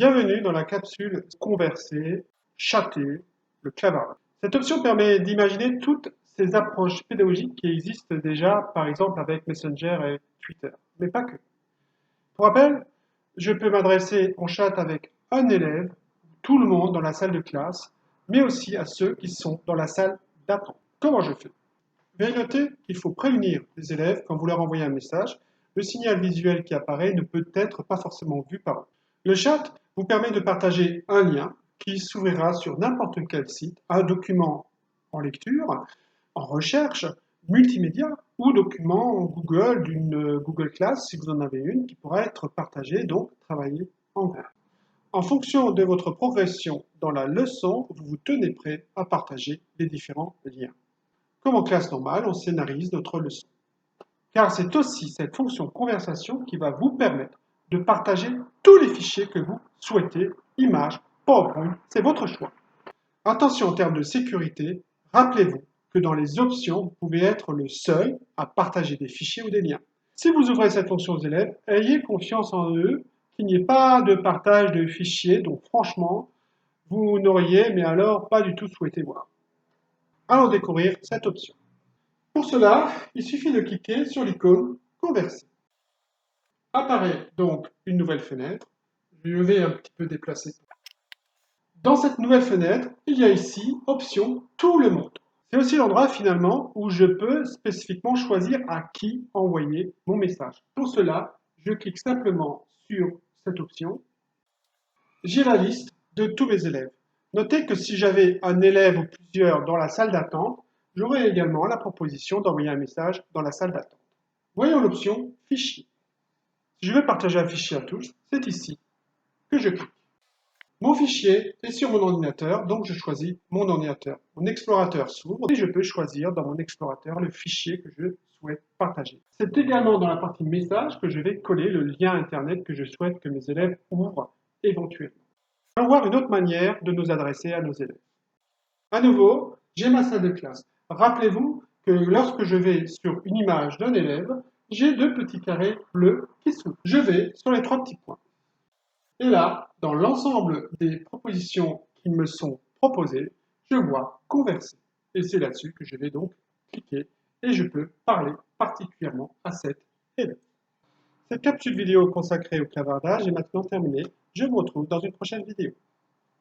Bienvenue dans la capsule Converser, chatter, le clavardage. Cette option permet d'imaginer toutes ces approches pédagogiques qui existent déjà, par exemple avec Messenger et Twitter, mais pas que. Pour rappel, je peux m'adresser en chat avec un élève, tout le monde dans la salle de classe, mais aussi à ceux qui sont dans la salle d'attente. Comment je fais? Veuillez noter qu'il faut prévenir les élèves quand vous leur envoyez un message. Le signal visuel qui apparaît ne peut être pas forcément vu par eux. Le chat vous permet de partager un lien qui s'ouvrira sur n'importe quel site, un document en lecture, en recherche, multimédia ou document Google d'une Google Class si vous en avez une qui pourra être partagée, donc travailler en groupe. En fonction de votre progression dans la leçon, vous vous tenez prêt à partager les différents liens. Comme en classe normale, on scénarise notre leçon. Car c'est aussi cette fonction conversation qui va vous permettre de partager tous les fichiers que vous souhaitez, images, PowerPoint, c'est votre choix. Attention en termes de sécurité, rappelez-vous que dans les options, vous pouvez être le seul à partager des fichiers ou des liens. Si vous ouvrez cette fonction aux élèves, ayez confiance en eux qu'il n'y ait pas de partage de fichiers, donc franchement, vous n'auriez, mais alors, pas du tout souhaité voir. Allons découvrir cette option. Pour cela, il suffit de cliquer sur l'icône Converser. Apparaît donc une nouvelle fenêtre. Je vais un petit peu déplacer. Dans cette nouvelle fenêtre, il y a ici option Tout le monde. C'est aussi l'endroit finalement où je peux spécifiquement choisir à qui envoyer mon message. Pour cela, je clique simplement sur cette option. J'ai la liste de tous mes élèves. Notez que si j'avais un élève ou plusieurs dans la salle d'attente, j'aurais également la proposition d'envoyer un message dans la salle d'attente. Voyons l'option Fichier. Si je veux partager un fichier à tous, c'est ici que je clique. Mon fichier est sur mon ordinateur, donc je choisis mon ordinateur. Mon explorateur s'ouvre et je peux choisir dans mon explorateur le fichier que je souhaite partager. C'est également dans la partie message que je vais coller le lien internet que je souhaite que mes élèves ouvrent éventuellement. Allons voir une autre manière de nous adresser à nos élèves. À nouveau, j'ai ma salle de classe. Rappelez-vous que lorsque je vais sur une image d'un élève, j'ai deux petits carrés bleus qui s'ouvrent. Je vais sur les trois petits points. Et là, dans l'ensemble des propositions qui me sont proposées, je vois Converser. Et c'est là-dessus que je vais donc cliquer et je peux parler particulièrement à cet élève. Cette capsule vidéo consacrée au clavardage est maintenant terminée. Je vous retrouve dans une prochaine vidéo.